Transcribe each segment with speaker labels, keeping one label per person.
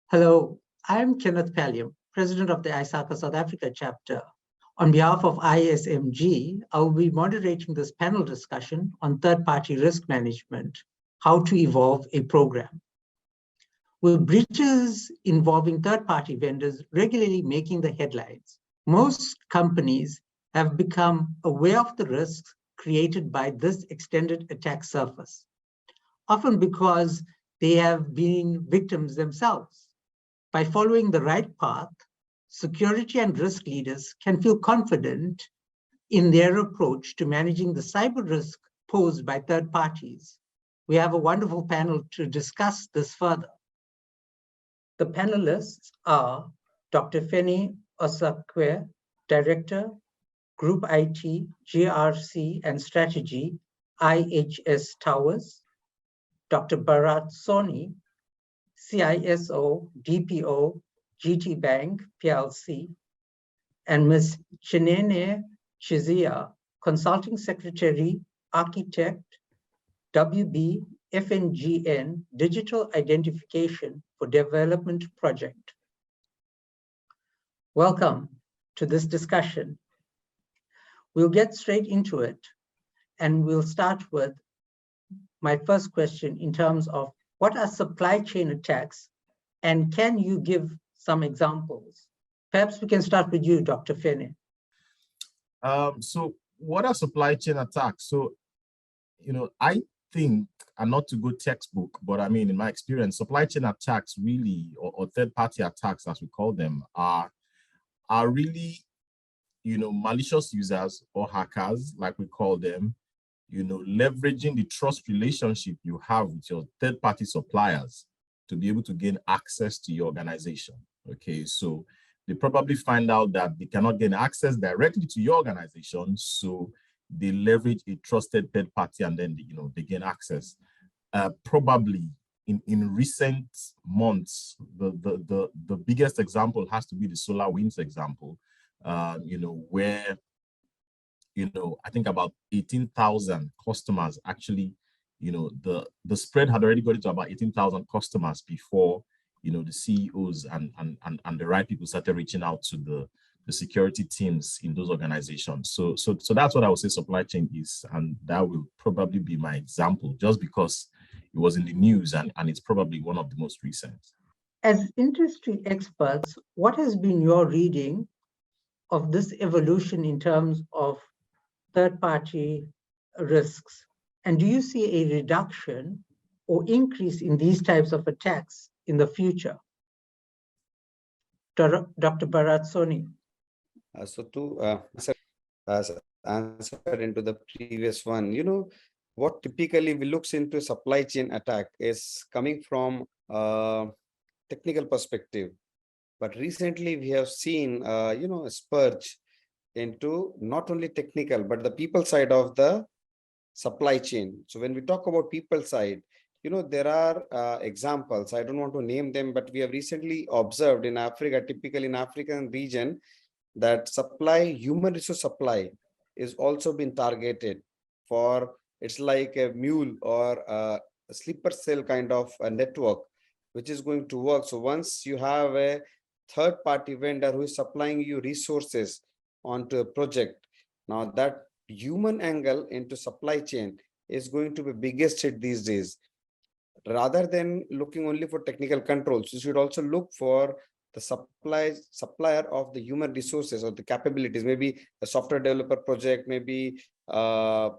Speaker 1: Hello, I am Kenneth Palliam, President of the ISACA South Africa chapter. On behalf of ISMG, I will be moderating this panel discussion on third-party risk management, how to evolve a program. With breaches involving third-party vendors regularly making the headlines, most companies have become aware of the risks created by this extended attack surface, often because they have been victims themselves. By following the right path, security and risk leaders can feel confident in their approach to managing the cyber risk posed by third parties. We have a wonderful panel to discuss this further. The panelists are Dr. Feni Osakwe, Director, Group IT, GRC and Strategy, IHS Towers, Dr. Bharat Soni, CISO, DPO, GT Bank, PLC, and Ms. Chinene Chizia, Consulting Secretary, Architect, WB, FNGN, Digital Identification for Development Project. Welcome to this discussion. We'll get straight into it, and we'll start with my first question in terms of what are supply chain attacks, and can you give some examples? Perhaps we can start with you, Dr. Feni.
Speaker 2: So what are supply chain attacks? So, I think, and not to go textbook, but I mean, in my experience, supply chain attacks really, or third-party attacks, as we call them, are really, malicious users or hackers, like we call them, leveraging the trust relationship you have with your third-party suppliers to be able to gain access to your organization. Okay, so they probably find out that they cannot gain access directly to your organization, so they leverage a trusted third party, and then they gain access. Probably in recent months, the biggest example has to be the SolarWinds example, where I think about 18,000 customers actually, the spread had already got into about 18,000 customers before, the CEOs and the right people started reaching out to the security teams in those organizations. So that's what I would say supply chain is, and that will probably be my example, just because it was in the news and it's probably one of the most recent.
Speaker 1: As industry experts, what has been your reading of this evolution in terms of third-party risks? And do you see a reduction or increase in these types of attacks in the future? Dr. Bharat Soni.
Speaker 3: So to answer into the previous one, what typically we looks into supply chain attack is coming from technical perspective. But recently we have seen, a spurge into not only technical, but the people side of the supply chain. So when we talk about people side, there are examples, I don't want to name them, but we have recently observed in Africa, typically in African region, that human resource supply is also been targeted for, it's like a mule or a sleeper cell kind of a network, which is going to work. So once you have a third party vendor who is supplying you resources onto a project, now that human angle into supply chain is going to be biggest hit these days. Rather than looking only for technical controls, you should also look for the supplier of the human resources or the capabilities, maybe a software developer project, maybe a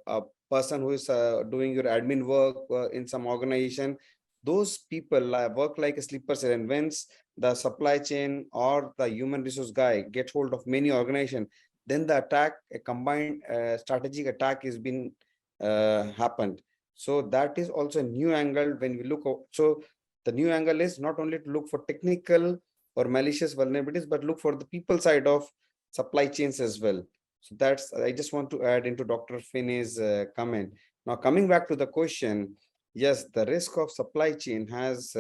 Speaker 3: person who is doing your admin work in some organization. Those people work like a sleeper cell, and once the supply chain or the human resource guy gets hold of many organization, then the attack, a combined strategic attack has been happened. So that is also a new angle when we look. So the new angle is not only to look for technical or malicious vulnerabilities, but look for the people side of supply chains as well. So that's, I just want to add into Dr. Feni's comment. Now coming back to the question, yes, the risk of supply chain has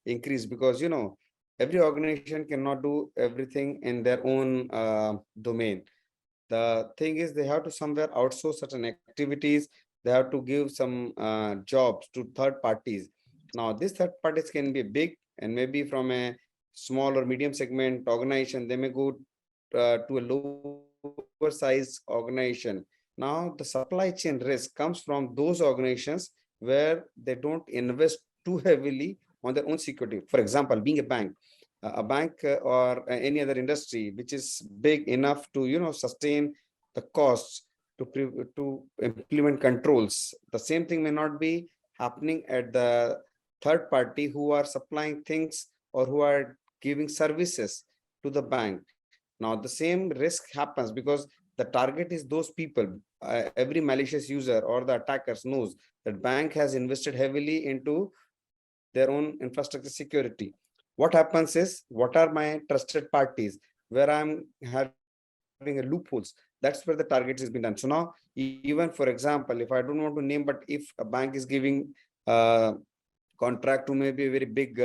Speaker 3: increased because, every organization cannot do everything in their own domain. The thing is they have to somewhere outsource certain activities. They have to give some jobs to third parties. Now, these third parties can be big and maybe from a small or medium segment organization, they may go to a lower size organization. Now, the supply chain risk comes from those organizations where they don't invest too heavily on their own security. For example, being a bank, or any other industry which is big enough to sustain the costs to implement controls. The same thing may not be happening at the third party who are supplying things or who are giving services to the bank. Now, the same risk happens because the target is those people. Every malicious user or the attackers knows that bank has invested heavily into their own infrastructure security. What happens is, what are my trusted parties where I'm having a loopholes? That's where the target is being done. So now, even for example, if I don't want to name, but if a bank is giving contract to maybe a very big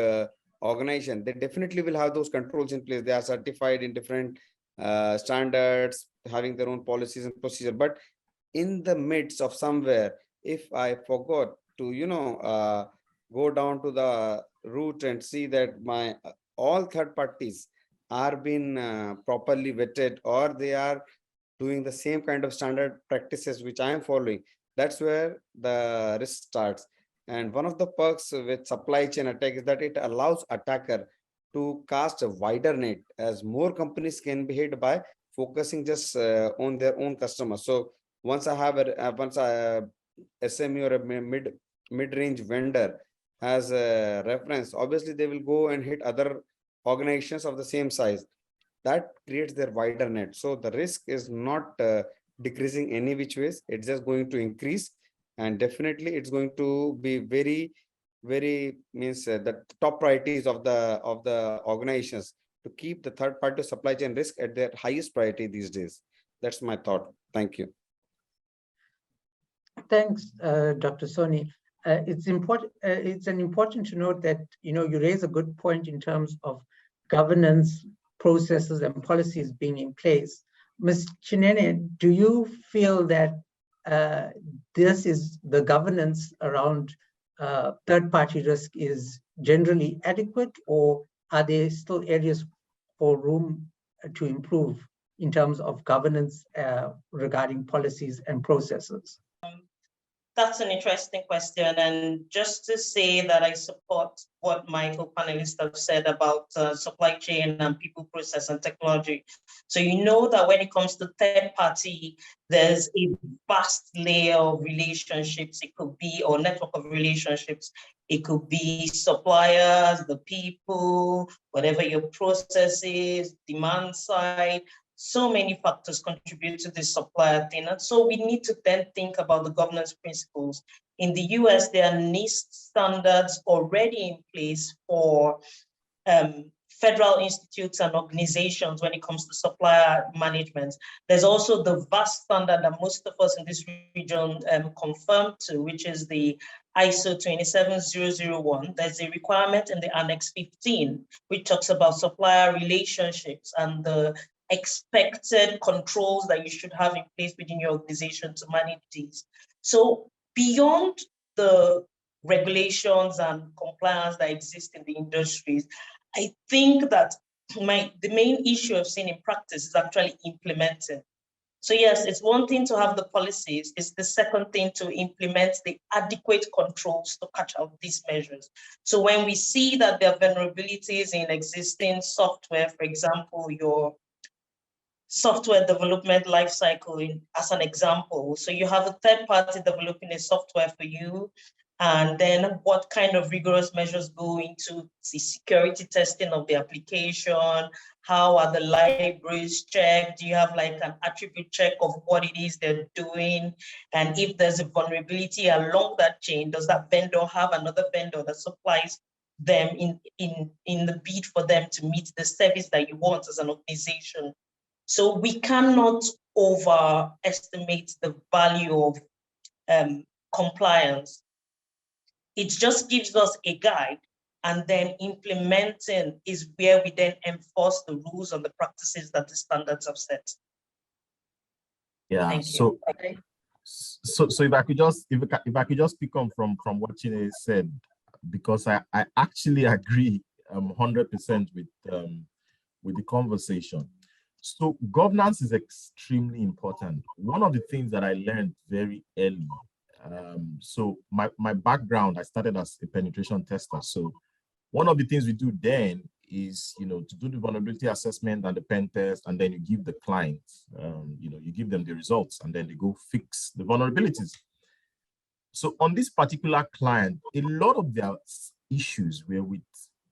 Speaker 3: organization, they definitely will have those controls in place. They are certified in different standards, having their own policies and procedure. But in the midst of somewhere, if I forgot to go down to the root and see that my all third parties are being properly vetted, or they are doing the same kind of standard practices which I am following, that's where the risk starts. And one of the perks with supply chain attack is that it allows attacker to cast a wider net, as more companies can be hit by focusing just on their own customers. So once I have a SME or a mid-range vendor has a reference, obviously they will go and hit other organizations of the same size. That creates their wider net. So the risk is not decreasing any which ways. It's just going to increase, and definitely it's going to be very means the top priorities of the organizations to keep the third party supply chain risk at their highest priority these days. That's my thought. Thank you.
Speaker 1: Thanks, Dr. Soni. It's important. It's important to note that you raise a good point in terms of governance processes and policies being in place. Ms. Chinene, do you feel that this is the governance around third-party risk is generally adequate, or are there still areas for room to improve in terms of governance regarding policies and processes?
Speaker 4: That's an interesting question. And just to say that I support what my co-panelists have said about supply chain and people, process, and technology. So that when it comes to third party, there's a vast layer of relationships. It could be, or network of relationships. It could be suppliers, the people, whatever your process is, demand side. So many factors contribute to this supplier thing. And so we need to then think about the governance principles. In the US, there are NIST standards already in place for federal institutes and organizations when it comes to supplier management. There's also the vast standard that most of us in this region confirm to, which is the ISO 27001. There's a requirement in the Annex 15, which talks about supplier relationships and the expected controls that you should have in place within your organization to manage these. So beyond the regulations and compliance that exist in the industries, I think that the main issue I've seen in practice is actually implementing. So yes, it's one thing to have the policies, it's the second thing to implement the adequate controls to catch out these measures. So when we see that there are vulnerabilities in existing software, for example, your software development lifecycle as an example. So you have a third party developing a software for you, and then what kind of rigorous measures go into the security testing of the application? How are the libraries checked? Do you have like an attribute check of what it is they're doing? And if there's a vulnerability along that chain, does that vendor have another vendor that supplies them in the bid for them to meet the service that you want as an organization? So we cannot overestimate the value of compliance. It just gives us a guide, and then implementing is where we then enforce the rules and the practices that the standards have set.
Speaker 2: Yeah.
Speaker 4: Thank
Speaker 2: So,
Speaker 4: you.
Speaker 2: if I could just pick on from what Chine said, because I actually agree 100% with the conversation. So governance is extremely important. One of the things that I learned very early, so my background, I started as a penetration tester. So one of the things we do then is, to do the vulnerability assessment and the pen test, and then you give the client, you give them the results, and then they go fix the vulnerabilities. So on this particular client, a lot of their issues were with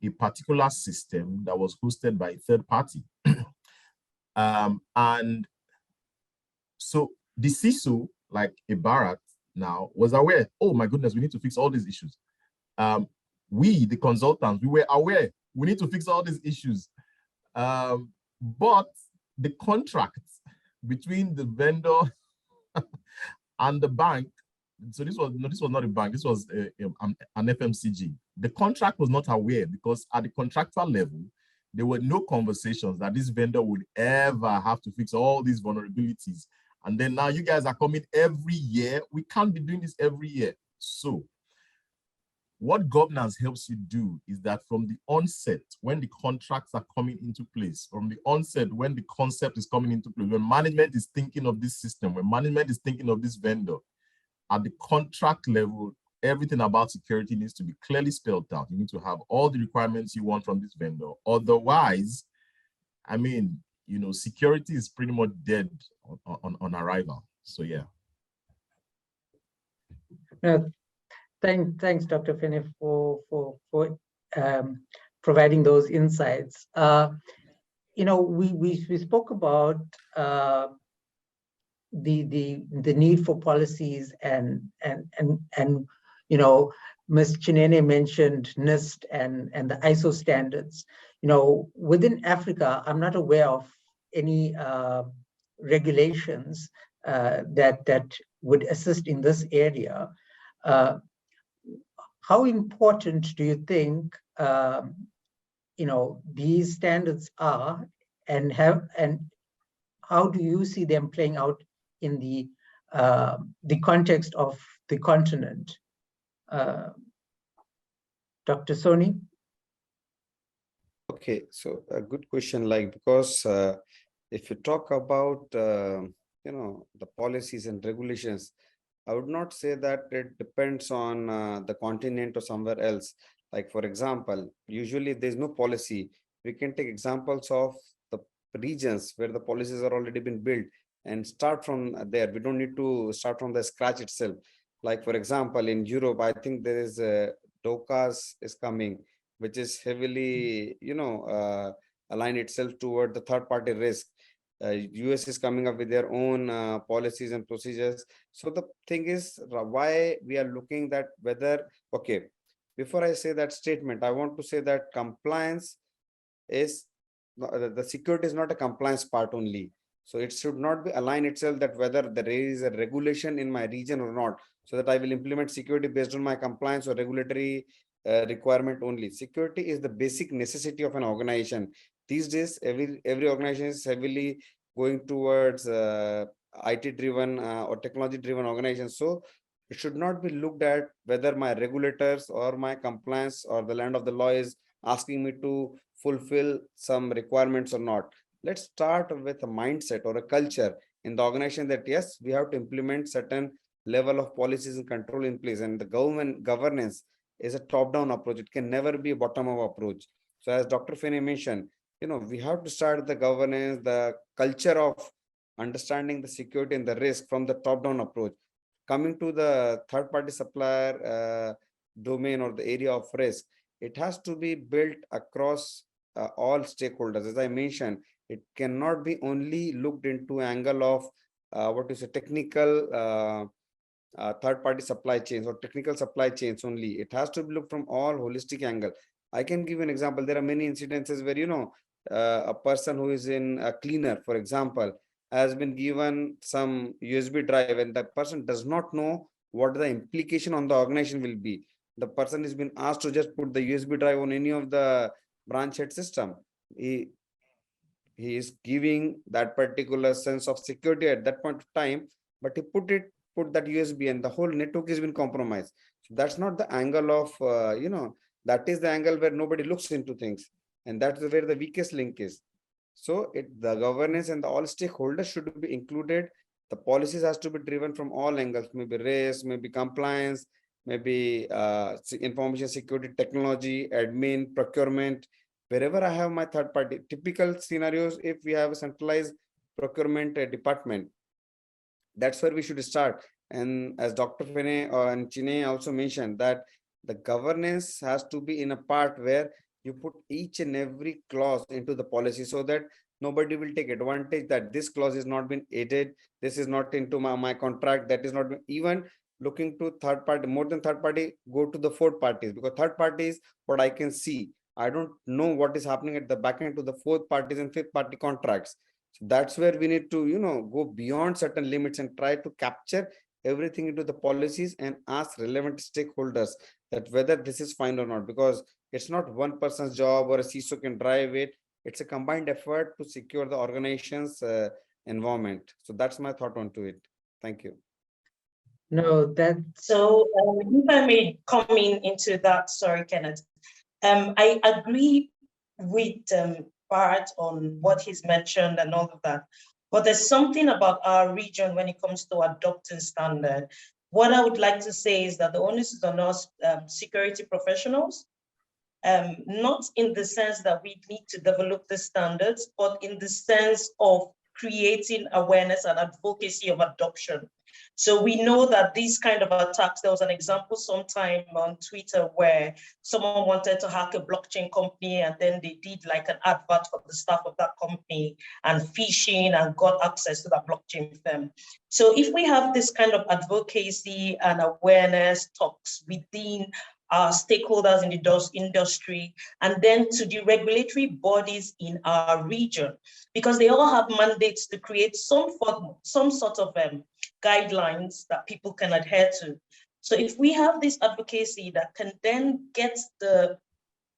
Speaker 2: a particular system that was hosted by a third party. And so the CISO, like a Bharat now, was aware, oh my goodness, we need to fix all these issues. We, the consultants, we were aware, we need to fix all these issues. But the contract between the vendor and the bank, so this was not a bank, this was an FMCG. The contract was not aware, because at the contractual level, there were no conversations that this vendor would ever have to fix all these vulnerabilities. And then now you guys are coming every year. We can't be doing this every year. So what governance helps you do is that from the onset, when the contracts are coming into place, from the onset, when the concept is coming into place, when management is thinking of this system, when management is thinking of this vendor, at the contract level, everything about security needs to be clearly spelled out. You need to have all the requirements you want from this vendor. Otherwise, I mean, security is pretty much dead on arrival. So yeah.
Speaker 1: Thanks, Dr. Finney, for providing those insights. We spoke about the need for policies, and Ms. Chinene mentioned NIST and the ISO standards. Within Africa, I'm not aware of any regulations that would assist in this area. How important do you think these standards are, and how do you see them playing out in the context of the continent? Dr. Soni?
Speaker 3: Okay, so a good question, because if you talk about the policies and regulations, I would not say that it depends on the continent or somewhere else. Like, for example, usually there's no policy. We can take examples of the regions where the policies are already been built and start from there. We don't need to start from the scratch itself. Like, for example, in Europe, I think there is DOCAS is coming, which is heavily, align itself toward the third party risk. US is coming up with their own policies and procedures. So the thing is, why we are looking that whether, okay, before I say that statement, I want to say that compliance is, the security is not a compliance part only. So it should not be align itself that whether there is a regulation in my region or not, so that I will implement security based on my compliance or regulatory requirement only. Security is the basic necessity of an organization. These days, every organization is heavily going towards IT driven or technology driven organizations. So it should not be looked at whether my regulators or my compliance or the land of the law is asking me to fulfill some requirements or not. Let's start with a mindset or a culture in the organization that yes, we have to implement certain level of policies and control in place, and the governance is a top-down approach. It can never be a bottom-up approach. So as Dr. Finney mentioned, we have to start the governance, the culture of understanding the security and the risk from the top-down approach. Coming to the third-party supplier domain or the area of risk, it has to be built across all stakeholders. As I mentioned, it cannot be only looked into angle of what is a technical third-party supply chains or technical supply chains only. It has to be looked from all holistic angle. I can give an example. There are many incidences where a person who is in a cleaner, for example, has been given some USB drive, and that person does not know what the implication on the organization will be. The person has been asked to just put the USB drive on any of the branch head system. He is giving that particular sense of security at that point of time, but he put that USB and the whole network has been compromised. So that's not the angle of That is the angle where nobody looks into things. And that's where the weakest link is. So the governance and all stakeholders should be included. The policies has to be driven from all angles, maybe risk, maybe compliance, maybe information security, technology, admin, procurement. Wherever I have my third party, typical scenarios, if we have a centralized procurement department, that's where we should start. And as Dr. Fene and Chine also mentioned, that the governance has to be in a part where you put each and every clause into the policy, so that nobody will take advantage that this clause is not been added, this is not into my contract, that is not been, even looking to third party, more than third party, go to the fourth parties, because third parties, what I can see, I don't know what is happening at the back end to the fourth parties and fifth party contracts. So that's where we need to, go beyond certain limits and try to capture everything into the policies and ask relevant stakeholders that whether this is fine or not, because it's not one person's job or a CISO can drive it. It's a combined effort to secure the organization's environment. So that's my thought onto it. Thank you.
Speaker 1: No, that
Speaker 4: So if I may come into that, sorry, Kenneth. I agree with Bart on what he's mentioned and all of that. But there's something about our region when it comes to adopting standard. What I would like to say is that the onus is on us security professionals, not in the sense that we need to develop the standards, but in the sense of creating awareness and advocacy of adoption. So we know that these kind of attacks, there was an example sometime on Twitter where someone wanted to hack a blockchain company, and then they did like an advert for the staff of that company and phishing and got access to that blockchain firm. So if we have this kind of advocacy and awareness talks within our stakeholders in the industry, and then to the regulatory bodies in our region, because they all have mandates to create some sort of guidelines that people can adhere to. So if we have this advocacy that can then get the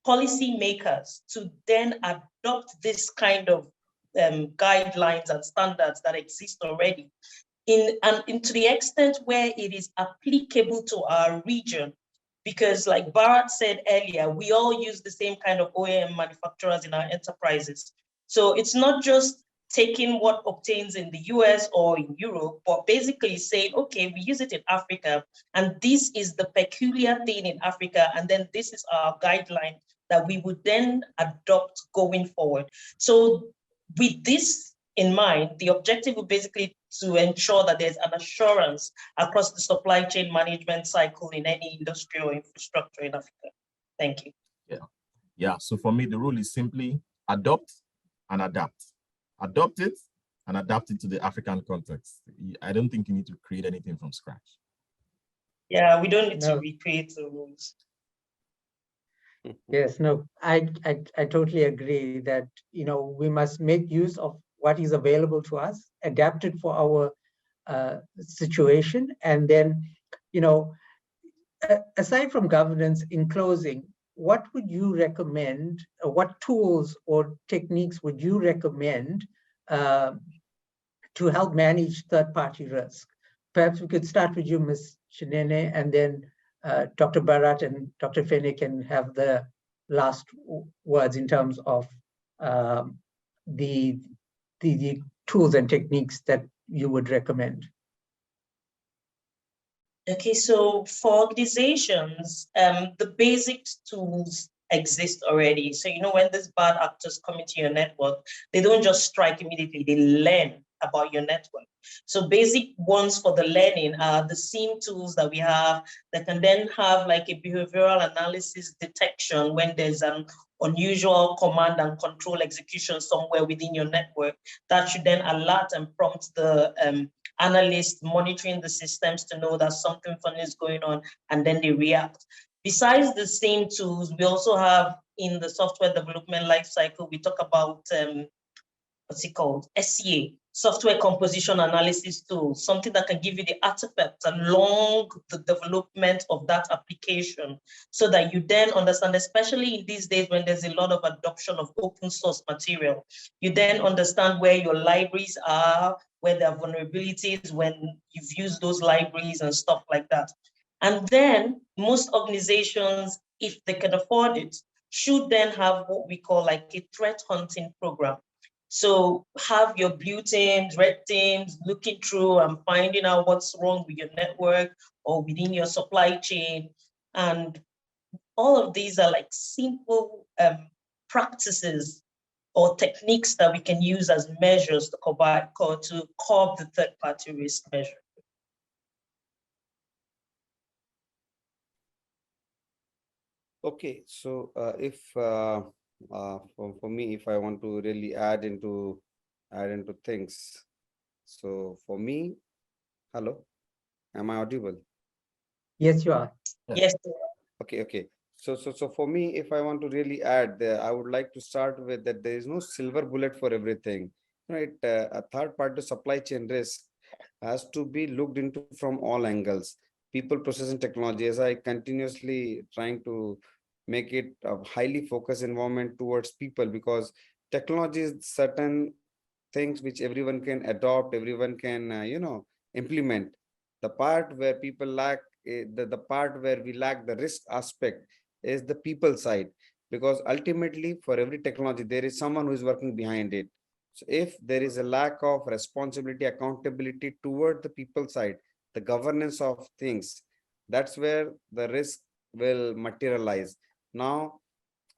Speaker 4: policy makers to then adopt this kind of guidelines and standards that exist already, and to the extent where it is applicable to our region, because like Bharat said earlier, we all use the same kind of OEM manufacturers in our enterprises. So it's not just taking what obtains in the US or in Europe, but basically saying, okay, we use it in Africa, and this is the peculiar thing in Africa, and then this is our guideline that we would then adopt going forward. So with this in mind, the objective would basically to ensure that there's an assurance across the supply chain management cycle in any industry or infrastructure in Africa. Thank you.
Speaker 2: Yeah. So for me, the rule is simply adopt and adapt. Adopt it and adapt it to the African context. I don't think you need to create anything from scratch.
Speaker 4: Yeah, we don't need to recreate the rules.
Speaker 1: Yes, no, I totally agree that, we must make use of what is available to us, adapt it for our situation. And then, aside from governance, in closing, what would you recommend, or what tools or techniques would you recommend to help manage third-party risk? Perhaps we could start with you, Ms. Chinene, and then Dr. Bharat and Dr. Fene can have the last words in terms of the tools and techniques that you would recommend.
Speaker 4: Okay, so for organizations, the basic tools exist already. So, when these bad actors come into your network, they don't just strike immediately, they learn about your network. So basic ones for the learning are the SIEM tools that we have that can then have like a behavioral analysis detection when there's an unusual command and control execution somewhere within your network. That should then alert and prompt the analyst monitoring the systems to know that something funny is going on, and then they react. Besides the same tools, we also have in the software development lifecycle, we talk about what's it called? SCA, software composition analysis tool, something that can give you the artifacts along the development of that application, so that you then understand, especially in these days when there's a lot of adoption of open source material, you then understand where your libraries are, where there are vulnerabilities when you've used those libraries and stuff like that. And then most organizations, if they can afford it, should then have what we call like a threat hunting program. So have your blue teams, red teams looking through and finding out what's wrong with your network or within your supply chain. And all of these are like simple practices or techniques that we can use as measures to curb the third-party risk measure.
Speaker 3: Okay, so if for me, if I want to really add into things, so for me, hello, am I audible?
Speaker 1: Yes, you are.
Speaker 4: Yes.
Speaker 3: Okay. So for me, if I want to really add, I would like to start with that there is no silver bullet for everything, right? A third-party supply chain risk has to be looked into from all angles. People, process, and technology. As I continuously trying to make it a highly focused environment towards people, because technology is certain things which everyone can adopt, everyone can implement. The part where people lack the part where we lack the risk aspect is the people side, because ultimately for every technology there is someone who is working behind it. So if there is a lack of responsibility, accountability toward the people side, the governance of things, that's where the risk will materialize. Now,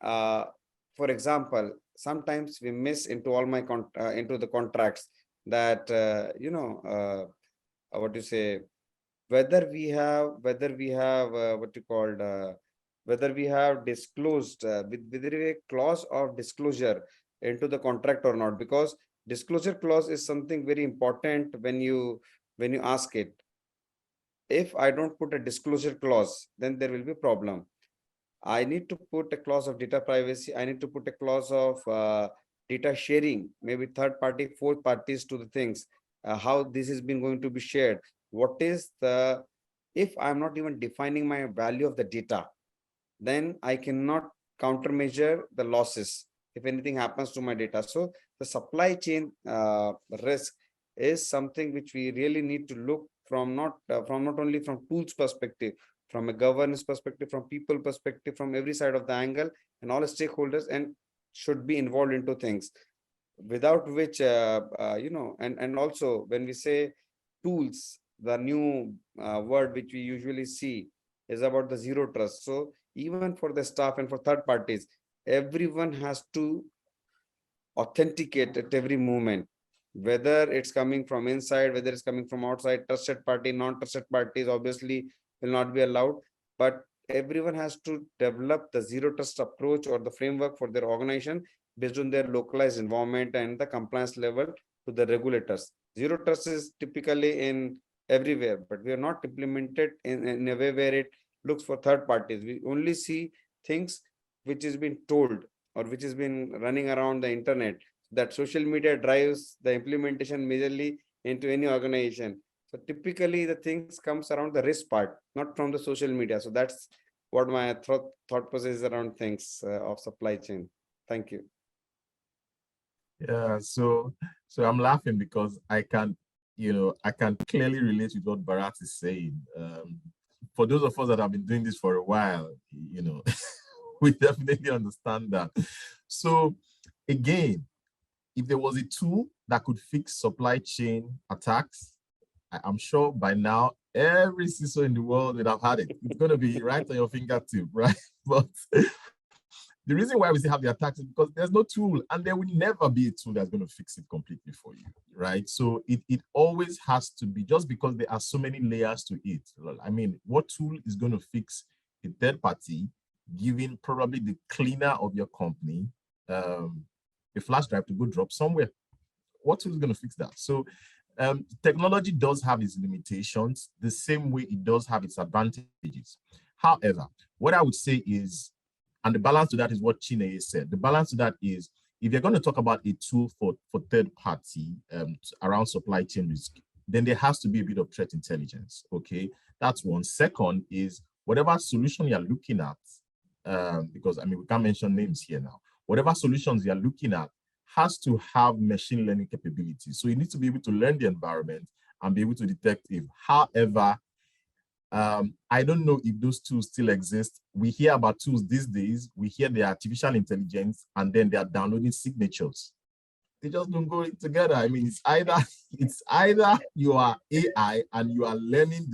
Speaker 3: for example, sometimes we miss into all my into the contracts that what you say, whether we have what you called whether we have disclosed with a clause of disclosure into the contract or not, because disclosure clause is something very important when you ask it. If I don't put a disclosure clause, then there will be a problem. I need to put a clause of data privacy. I need to put a clause of data sharing, maybe third party, fourth parties to the things, how this has been going to be shared. What is the, if I'm not even defining my value of the data, then I cannot countermeasure the losses if anything happens to my data. So the supply chain risk is something which we really need to look from, not only from tools perspective, from a governance perspective, from people perspective, from every side of the angle, and all stakeholders and should be involved into things, without which and also when we say tools, the new word which we usually see is about the zero trust. So even for the staff and for third parties, everyone has to authenticate at every moment, whether it's coming from inside, whether it's coming from outside. Trusted party, non-trusted parties obviously will not be allowed, but everyone has to develop the zero trust approach or the framework for their organization based on their localized environment and the compliance level to the regulators. Zero trust is typically in everywhere, but we are not implemented in a way where it looks for third parties. We only see things which is being told or which has been running around the internet, that social media drives the implementation majorly into any organization. So typically the things comes around the risk part, not from the social media. So that's what my thought process is around things of supply chain. Thank you.
Speaker 2: Yeah, so I'm laughing because I can clearly relate with what Bharat is saying. For those of us that have been doing this for a while, we definitely understand that. So again, if there was a tool that could fix supply chain attacks, I'm sure by now every CISO in the world would have had it. It's going to be right on your fingertip, right? But the reason why we still have the attacks is because there's no tool, and there will never be a tool that's going to fix it completely for you, right? So it always has to be, just because there are so many layers to it. I mean, what tool is going to fix a third party, giving probably the cleaner of your company a flash drive to go drop somewhere? What tool is going to fix that? So technology does have its limitations, the same way it does have its advantages. However, what I would say is, and the balance to that is what Chineye said, the balance to that is, if you're going to talk about a tool for third party around supply chain risk, then there has to be a bit of threat intelligence, okay? That's one. Second is, whatever solution you're looking at, because I mean, we can't mention names here now, whatever solutions you're looking at has to have machine learning capabilities. So you need to be able to learn the environment and be able to detect if, however, I don't know if those tools still exist. We hear about tools these days. We hear the artificial intelligence, and then they are downloading signatures. They just don't go together. I mean, it's either you are AI and you are learning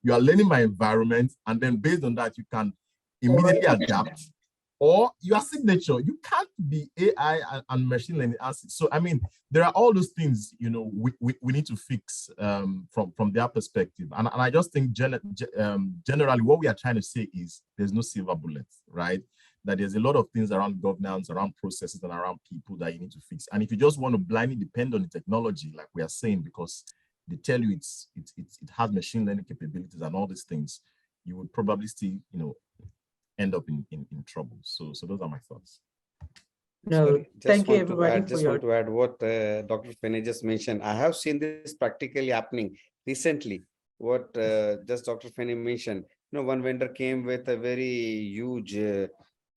Speaker 2: you are learning my environment, and then based on that you can immediately adapt, or your signature. You can't be AI and machine learning. So I mean, there are all those things, you know, we need to fix from their perspective. And I just think generally what we are trying to say is there's no silver bullet, right? That there's a lot of things around governance, around processes, and around people that you need to fix. And if you just want to blindly depend on the technology, like we are saying, because they tell you it has machine learning capabilities and all these things, you would probably still, you know, end up in trouble. So those are my thoughts.
Speaker 1: No,
Speaker 3: Sorry,
Speaker 1: thank you
Speaker 3: want to
Speaker 1: everybody
Speaker 3: add,
Speaker 1: for your.
Speaker 3: want to add what Dr. Finney just mentioned. I have seen this practically happening recently. What just Dr. Finney mentioned. You know, one vendor came with a very huge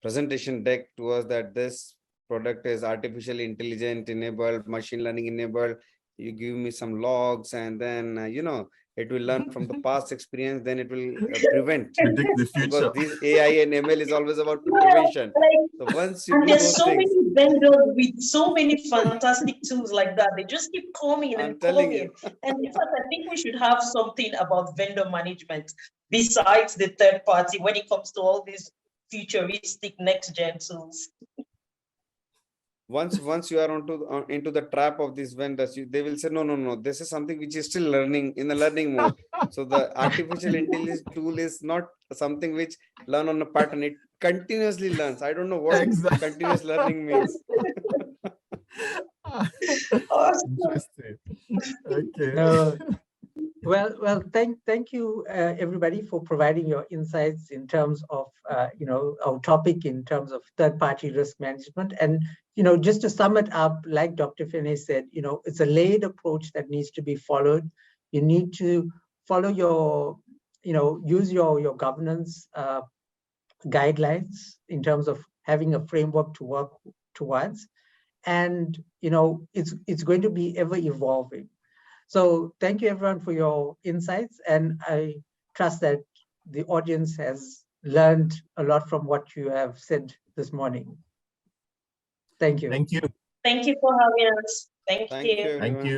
Speaker 3: presentation deck to us that this product is artificially intelligent enabled, machine learning enabled. You give me some logs, and then you know, it will learn from the past experience. Then it will prevent.
Speaker 2: Predict the future.
Speaker 3: Because this AI and ML is always about prevention. So once you
Speaker 4: And
Speaker 3: do
Speaker 4: there's
Speaker 3: those
Speaker 4: so
Speaker 3: things,
Speaker 4: many vendors with so many fantastic tools like that. They just keep coming
Speaker 3: I'm
Speaker 4: and
Speaker 3: telling
Speaker 4: coming.
Speaker 3: you.
Speaker 4: And in fact, I think we should have something about vendor management besides the third party when it comes to all these futuristic next gen tools.
Speaker 3: Once you are into the trap of these vendors, they will say no, this is something which is still learning, in the learning mode. So the artificial intelligence tool is not something which learn on a pattern. It continuously learns. I don't know what
Speaker 2: Exactly.
Speaker 3: continuous learning means.
Speaker 4: Awesome.
Speaker 2: Interesting. Okay.
Speaker 1: No. Well, thank you everybody for providing your insights in terms of you know, our topic in terms of third-party risk management. And you know, just to sum it up, like Dr. Finney said, you know, it's a layered approach that needs to be followed. You need to follow your, you know, use your governance guidelines in terms of having a framework to work towards, and you know, it's going to be ever evolving. So thank you everyone for your insights, and I trust that the audience has learned a lot from what you have said this morning. Thank you.
Speaker 2: Thank you.
Speaker 4: Thank you for having us. Thank
Speaker 3: Thank
Speaker 4: you.
Speaker 3: you, everyone.
Speaker 2: Thank you.